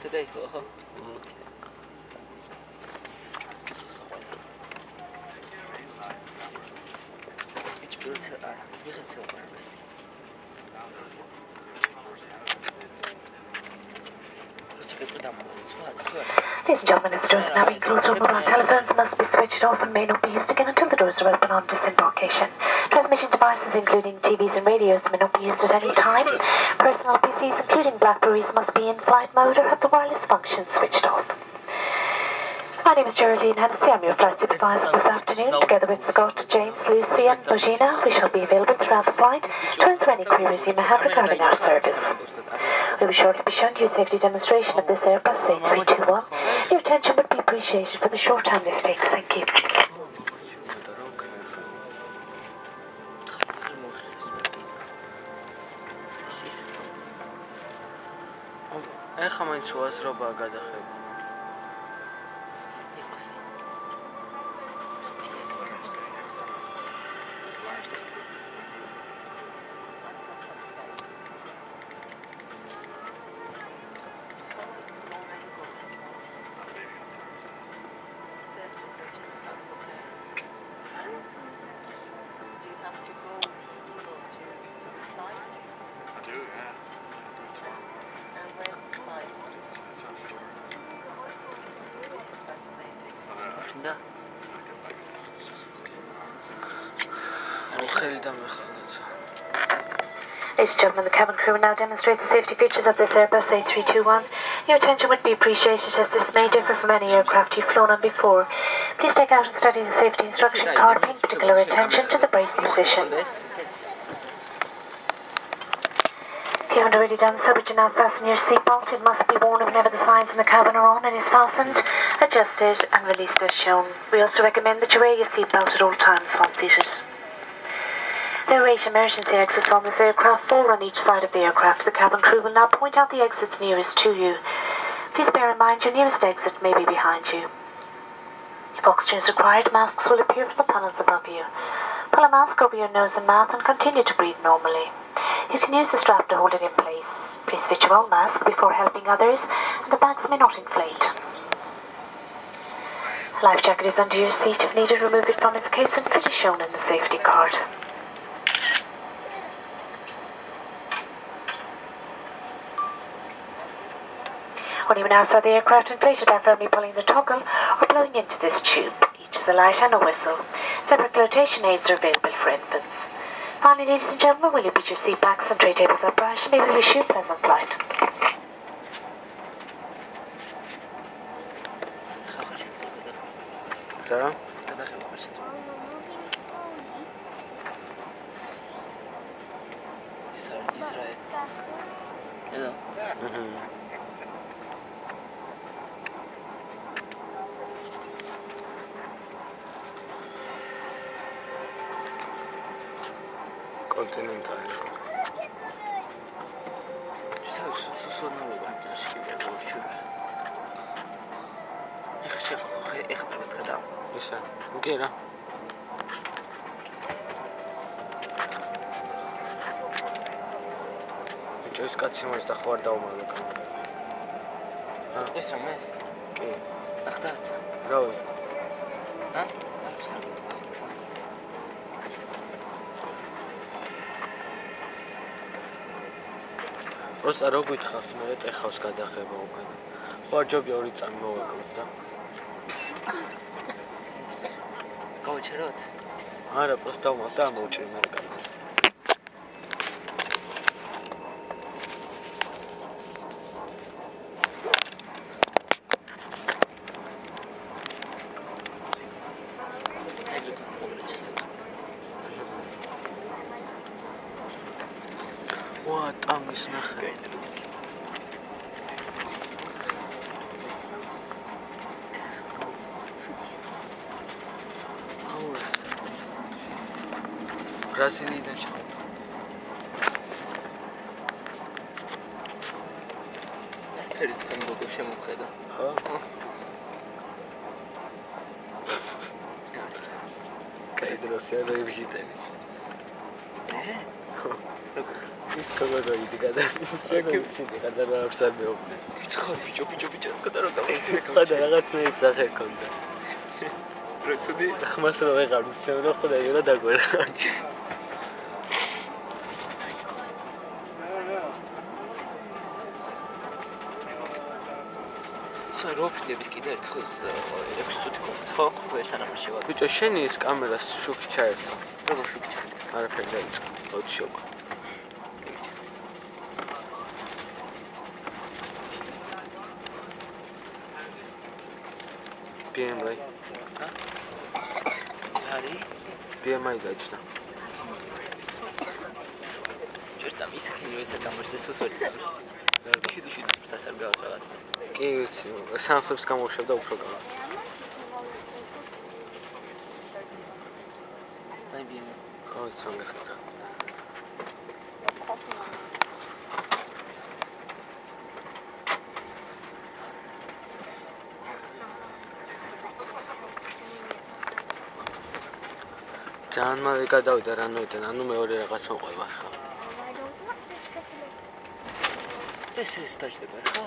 today, Ladies and gentlemen, as the doors are now being closed, all mobile telephones must be switched off and may not be used again until the doors are open on disembarkation. Transmission devices, including TVs and radios, may not be used at any time. Personal PCs, including Blackberries, must be in flight mode or have the wireless function switched off. My name is Geraldine Hennessy. I'm your flight supervisor this afternoon. Together with Scott, James, Lucy and Bogina, we shall be available throughout the flight to answer any queries you may have regarding our service. We will shortly be showing you a safety demonstration of this Airbus A321. Your attention would be appreciated for the short time this takes. Thank you. Ladies and gentlemen, the cabin crew will now demonstrate the safety features of this Airbus A321. Your attention would be appreciated as this may differ from any aircraft you've flown on before. Please take out and study the safety instruction card, paying particular attention to the brace position. If you haven't already done so, would you now fasten your seatbelt? It must be worn whenever the signs in the cabin are on and is fastened, adjusted and released as shown. We also recommend that you wear your seatbelt at all times while seated. There are 8 emergency exits on this aircraft, 4 on each side of the aircraft. The cabin crew will now point out the exits nearest to you. Please bear in mind your nearest exit may be behind you. If oxygen is required, masks will appear from the panels above you. Pull a mask over your nose and mouth and continue to breathe normally. You can use the strap to hold it in place. Please fit your own mask before helping others, and the bags may not inflate. A life jacket is under your seat. If needed, remove it from its case and fit as shown in the safety card. When you now start the aircraft, inflate it by firmly pulling the toggle or blowing into this tube. Each is a light and a whistle. Separate flotation aids are available for infants. Finally, ladies and gentlemen, will you put your seat backs and tray tables upright, and may we wish you a pleasant flight. Continental. Gera. Just got some more stuff for down on the camera. It's a mess. Okay. Like that. Go. Huh? Просто რო გითხავს მე ტეხავს გადახება უკან. ხო ჯობია 2 წამი მოვაკლებ და. გავჩეროთ? არა, просто დავმოს და მოვჭრი მე კარგი. What is nahre? Brazilian. Ferit kan bogub შემოხედა. ხო? კაი დროსია რო იბჟიტები. ხო. ის კოლოროიდი გადაცინე გადანა არ სამეობნე. გითხარ ბიჭო გადარო გამოვიდე. ხოდა რაღაცნაირად სახე ქონდა. როცოდი ხმას რო ვეღარ მცემ რომ ხოდა იარა დაგვერხა. როფდებით კიდე ერთხელ 6 წუთი გქონდა ხო? ეს ანახარ შევაძ. ბიჭო შენი ის კამერას შუქი ჩაერთო. როგორ შუქი ჩაერთო? არაფერი დაიწყო. ოც შოკ. BMI. არი? BMI დაიწყო. ჯერწამ ისქენი ესა გამარჯვეს სუსორი. შუქი დასარ გავას რაღაც. კი ვიცი, სამსებს გამოვშევ და უფრო გავა. აი BMI. ხო, ცოტა. ძალიან მალე გადავიდა რანოიდან, ანუ მეორე რაღაც მოყვება ხო? ეს დაჭდება ხო?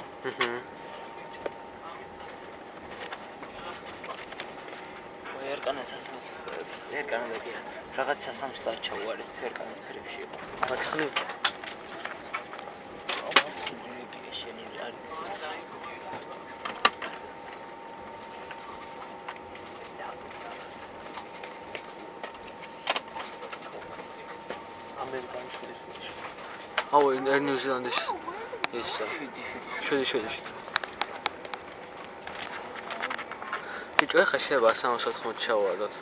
ერკანას სასამს ერკანა და კი რაღაც სასამს დაჩავარეთ ერკანის ფერებში იყო. მათხნი შენი არის ამერიკანის შეშ. აუ ნიუ-ზილანდის ის შედი. ბიჭო ახლა შეიძლება 380 ჩავარდოთ.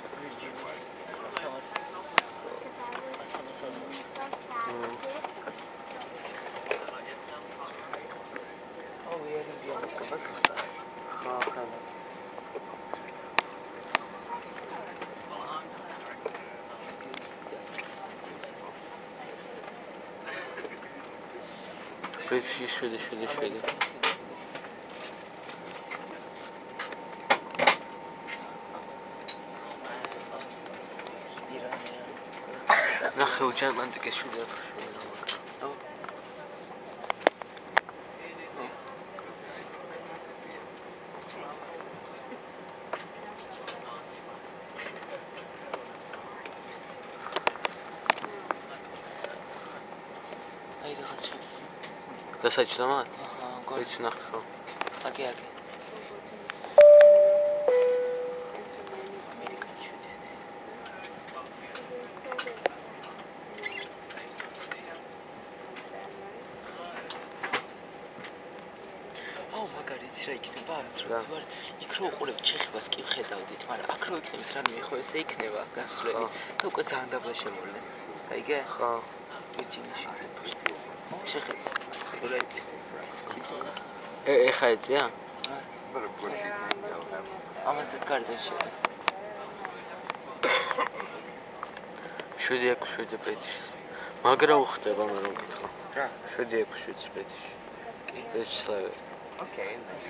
British შედი. ნახე უჯერმანტიკის შვილი აფროშული. აი რაღაცა. დასაჭრამა? აჰა, გორიც ნახე ხო. აკე. მაგარიც რა იქნება, როცა ვარ იქ რო უყურებ ჩეხებას კი ვხედავდით, მაგრამ აქ რო იქნებით რამე ხო ესე იქნება გასვლელი და უკვე ძალიან დაბლა შემოვლენ. აიგე? ხო. ვიჩინიში და შეხედე. სიგურეც. ეხა ეწია? ამასაც გარდა შეხედე. 7 British. მაგრამ უხდება მე რომ გითხო. რა? 7 British. კი, ეს სლავე. Okay, nice.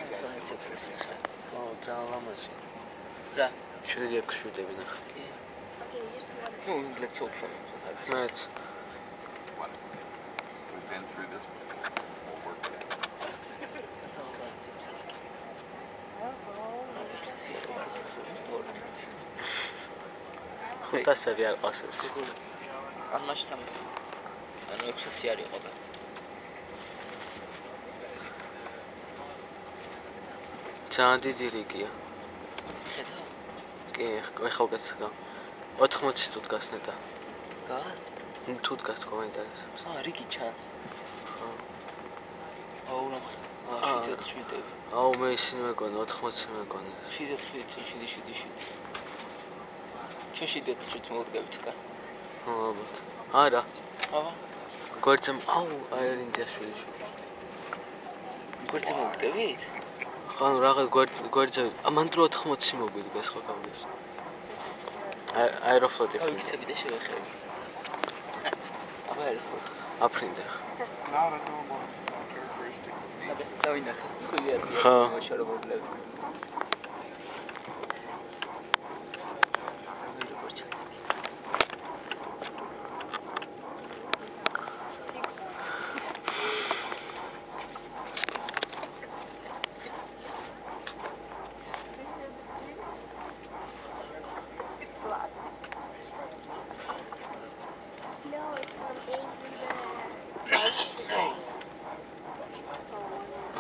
ო, ძალიან ლამაზი. რა? 7 ნახე. Ну, let's hope for it. Nice. We've been through this before. We'll work it out. ხუთასები არ ყასებს. ან მაშინ 300. ანუ 600 არ იყო და. ძალიან დიდი რიგია. ხედავ? კი, ეხლა გასაგა. 80 თუ დგას ნეტა. გას? თუ დგას თქო მაინტერესებს. რიგი ჩანს. ხო. აუ ნახე. 7. აუ მე ისინი მეგონა 80 მეგონა. 7. ჩეში დეთრით მოვდგებით კაც. ალბათ. არა. აბა. გვერდზე აუ აერინდია შვილი. გვერდზე მოვდგებით? ხან რაღაც გვერდზე ამან დრო 80 მოგვიდგეს ხო გამის. აეროფლოტი. აუ იქცები და შევეხები. აბა აეროფლოტი. აფრინდა. It's not a normal characteristic. დავინახე ცხვილიაცია ხო. მოშორო მოვლები.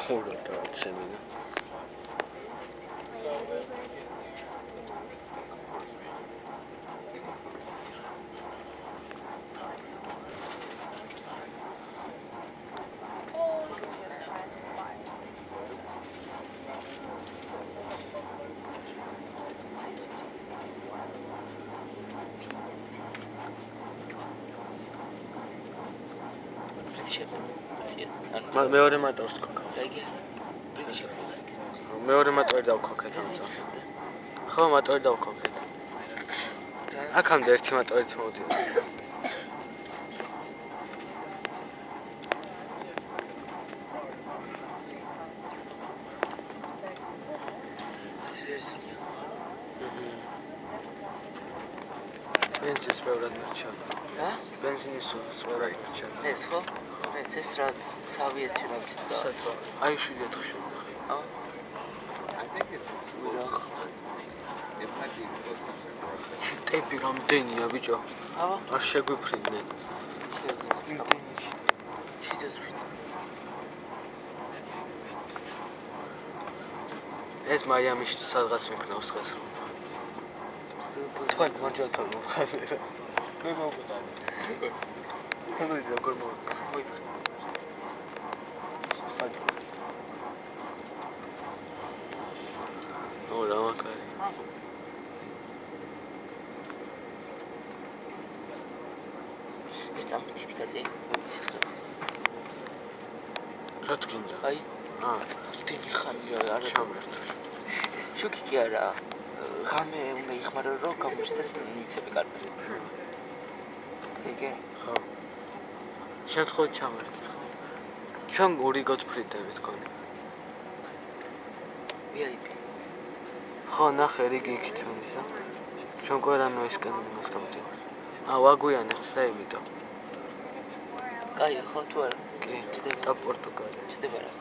ხურა და ცემინა. მეორე მატორს გქონდა. აიგე. ბრიტიშებს იგასკი. მეორე მატორი დავქოქეთ ამას. ხო, მატორი დავქოქეთ. აქამდე ერთი მატორით მოვდივარ. ბენზინის ბევრად მერჩა. რა? ბენზინის ბევრად მერჩა. ეს ხო? ეს რაც სავიეთში რა ვისდა. აი 7-9. აა. ტები რამდენია ბიჭო? აბა. არ შეგვიფრინდნენ. ეს მაიამიში სადღაც მეკნავს დღეს. თქვენ მარჯვენა მოხალე. მე მოვყავ. თუნდაც როგორ მოვყავ. ora makari. ეს წამთითკაცი, ვიცი ხაც. რა თქინდა? აი. დინი ხანია არა ჩავერთო. შუქი კი არა. ღამე უნდა იხმარო რომ გამოჩნდეს ნივთები კარგი. ეგე? ხო. შენ ჩავერთე. ჩვენ ორი გოთფრიდები თქვენ. VIP. ხო, ნახე რიგი იქით მისა. ჩვენ ყველანო ესკენ იმას გავდივარ. ვაგვიანებთ და იმიტომ. კაი, ხო თუ არა? კი, და პორტუგალი. ჩდება რა.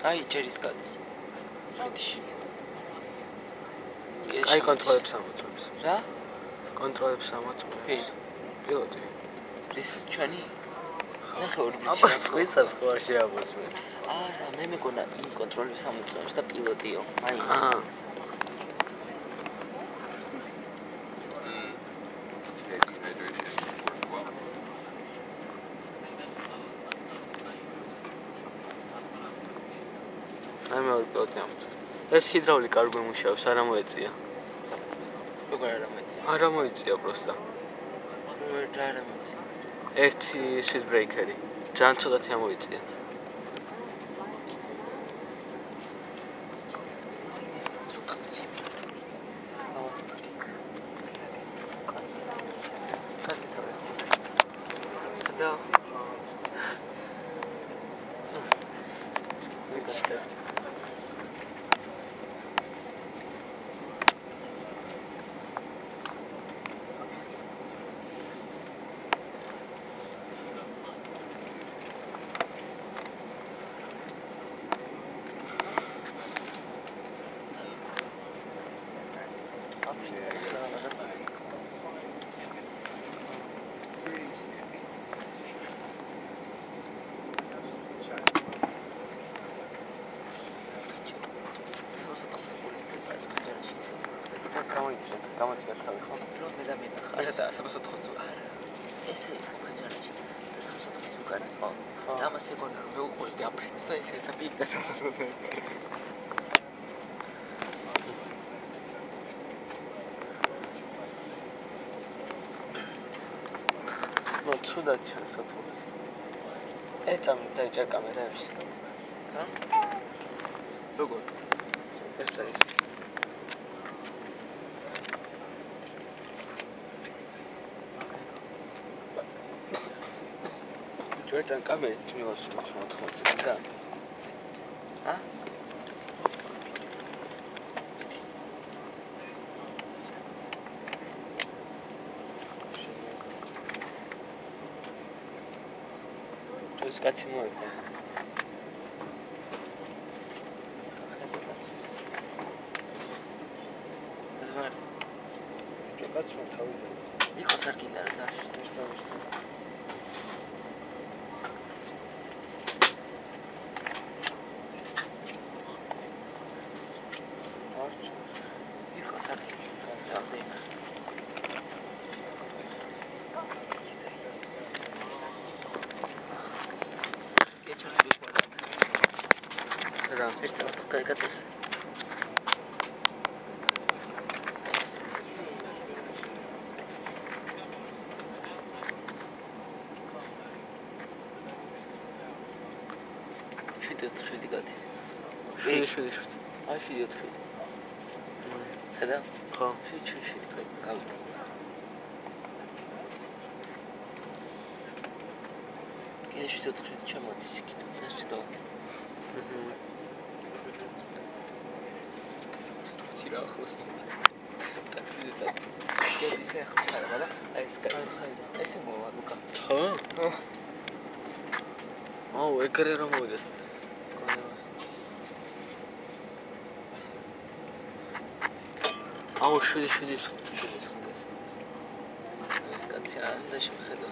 აი, ჯერის კაცი. ბრიტიში. აი კონტროლებს ამოწმებს. რა? კონტროლებს ამოწმებს. პილოტი. ეს ჩვენი? ნახე ორი ბრიტიში. აბა, სხვისას ხო არ შეამოწმებს. არა, მე მეკონა იმ კონტროლებს ამოწმებს და პილოტიო. აი. ეს ჰიდრაულიკა არ გვიმუშავებს, არ ამოეწია. როგორ არ ამოეწია? არ ამოეწია პროსტა. რა არ ამოეწია? ერთი სვით ბრეიქერი. ძალიან ცოტათი ამოეწია. გამოიწია თავი ხო? რომ მე და არა და 380 არა. ესე იყო მანერაში და 380 უკან ხო? და ამას ეგონა რომ მე უყურე აფრიკას ესე და პიკ და 380. ნუ ცუდად ჩასათვალე. ეცამ დაიჭერ კამერებს. რა? როგორ? ეს არის Jordan камера тмилась отходит, да. А? То есть катимой. რაც მე თავი იყო სარკინდა რა ძაში. იყო სარკინდა. რამდენი? რა ერთ წამთ გაიგაწე. შვიდი გადის. შვიდი. აი შვიდი. ხედა? ხო. შვიდი გავიდა. კიდე შვიდი ჩამოდის იქით და შედო. რა ახლოს ტაქსიზე დადის. ისე ახლოს არა, მაგრამ აი ეს ესე მოვა ლუკა. ხო? აუ, ეგრე რომ მოვიდეს. აუ, შვიდი. ეს კაცი არ და შეხედა.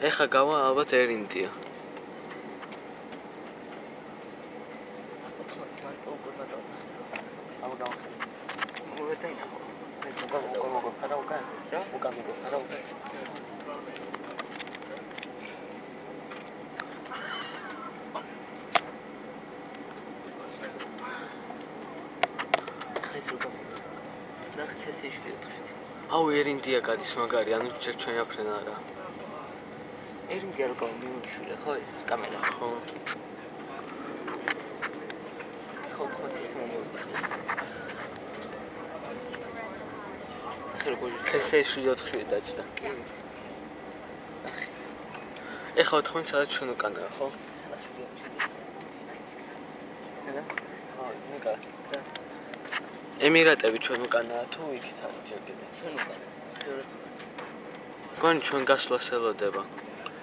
ეხა გავა ალბათ ერინდია. 80 მარტო უკვე გადავა. აუ და მოვერტაინახო. არა უკან. რა? უკან. აუ ერინდია გადის მაგარი, ანუ ჯერ ჩვენი აფრენა არა. ერინდია რო გამიმუშურე, ხო ეს კამერა? ხო. ხო, ის მომოვიდა. ახლა როგორ ესე 7-4 დაჭდა. ეხა 80 სადაც ჩვენ უკანაა, ხო? ხედა? აი, ნიკა. ემირატები ჩვენ უკანაა თუ იქით არის ჯერ კიდე? ჩვენ უკანა. გონი ჩვენ გასვლას ელოდება.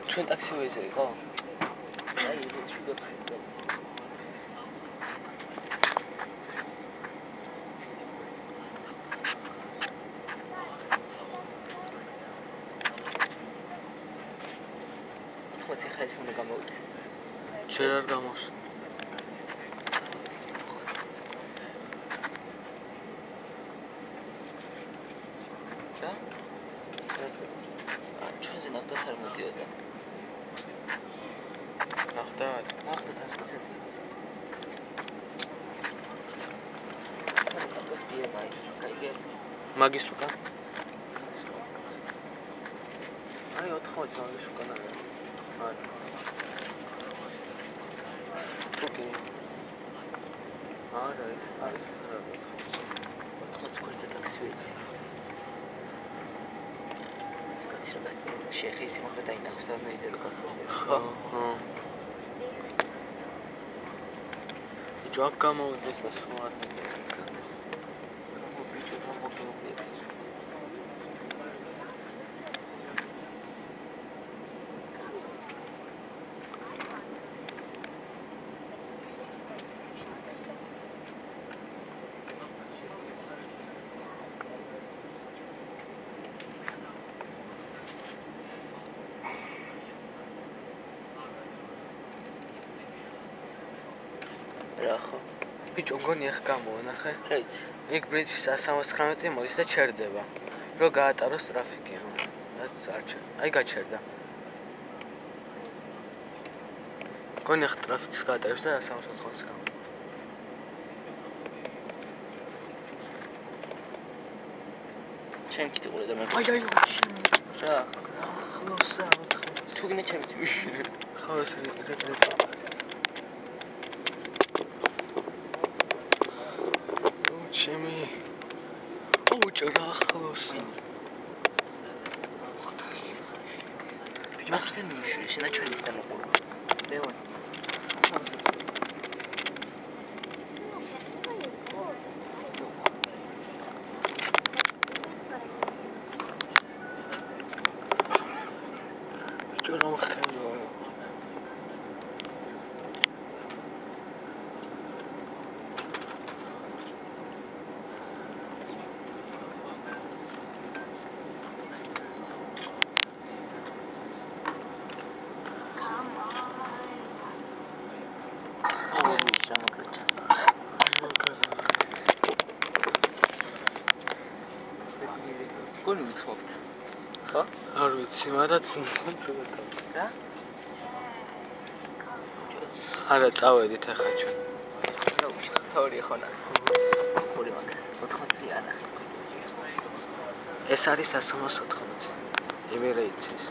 ჩვენ ტაქსივეზე იყო? აი, ეს 7-4. ხა ეს უნდა გამოვიდეს. ჯერ არ გამოვა. რა? ჩვენზე ნახტად არ მოდიოდა. ნახტად 100%. ეს BMI, კაიგე. მაგის უკან? აი 80 მაგის უკან არის. აი. ოკეი. არა. 80 ქორწე ტაქსივეზე. შეხი ისე მოხდა დაინახავს ამ მეზე რო გასწორდება. ხო. ჯობ გამოვიდეს და სხვა. ბიჭო გამოგეუბნები. რა ხო? ბიჭო გონი ახ გამოვანახე. რაიც? იქ ბრიჯის 179 მოდის და ჩერდება. რო გაატაროს ტრაფიკი. რაც არ ჩერ. აი გაჩერდა. გონი ახ ტრაფიკს გაატარებს და 180-ს გავა. ჩემ კიდე ყურე და მე. აი. რა? ხლოსა. თუ გინდა ჩემიც. ხო ეს რეკრე. ჩემი უჭრა ახლოს ბიჭო ახლა მიშური შენა ჩვენი და მოყურე. ლეონ. ბიჭო რომ ხელიო. გონი უცხოვთ. ხო? არ ვიცი, მაგრამ რა? არა წავედით ახლა ჩვენ. რა უჩვეური ხო ნახე. ორი მაგას 80 ანახე. ეს არის 180. ემერეიცის.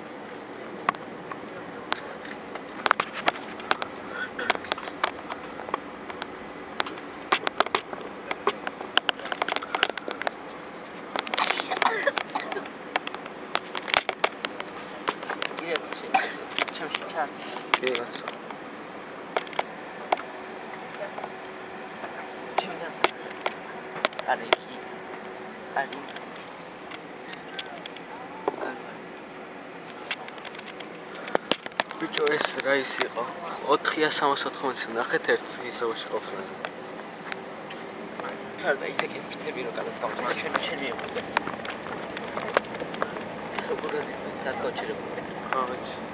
ბიჭო ეს რა ის იყო 470 ნახეთ ერთ ისევში ყოფნა ჩარდა ისეთი ფიტები რო გადავწყვეტ ჩვენი ეყო ხო გოგაზი სტარტ გაჩერებული ხავეჩი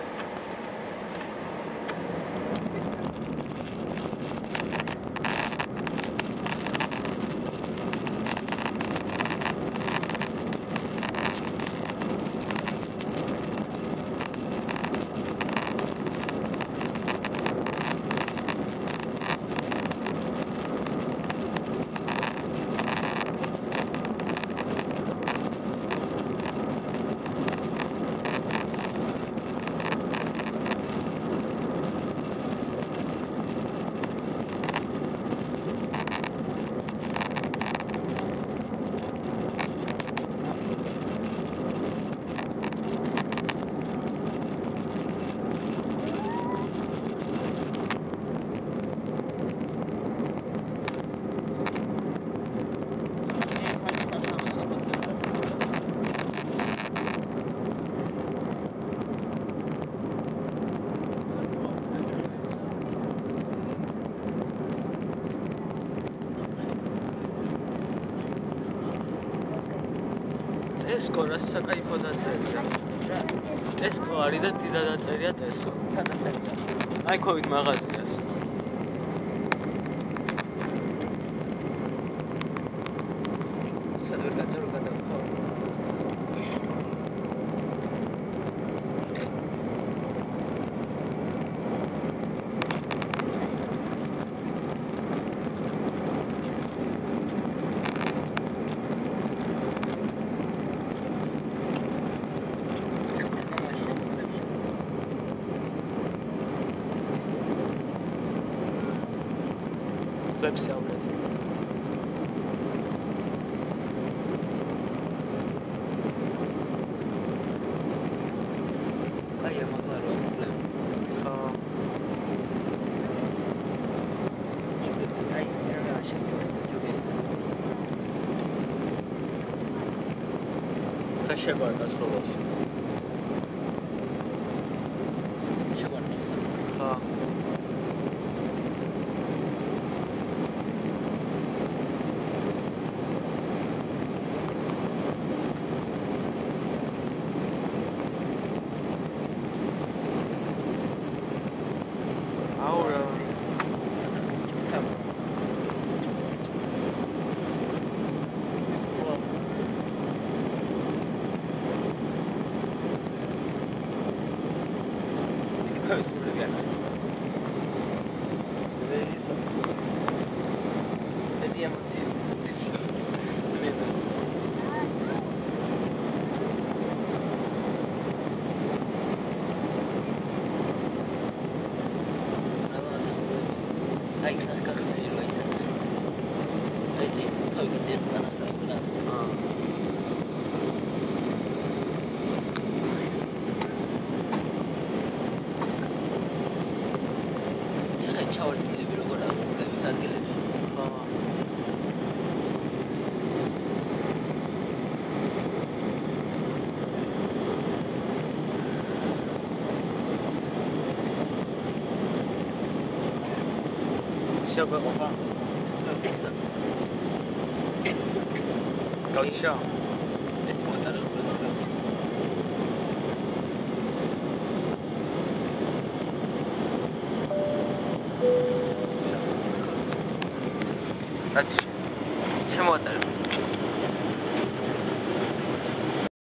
ტესკო რა საკაიფო დაწერია. ტესკო არის და დიდად დაწერია ტესკო. სადაც წერია? აი COVID მაღაზიას. სად ვერ გაწერო გადავიქო. Flips out this. აი მაგარო ფლებ. ხო. აი რა შეიძლება ჯოგეცა. ხა შეგვარდა სოლოს. შეგვარდა სოლოს. ხო. ისე გვეყოფა? გაიშა. ეს მოტარები რა შემოატარებ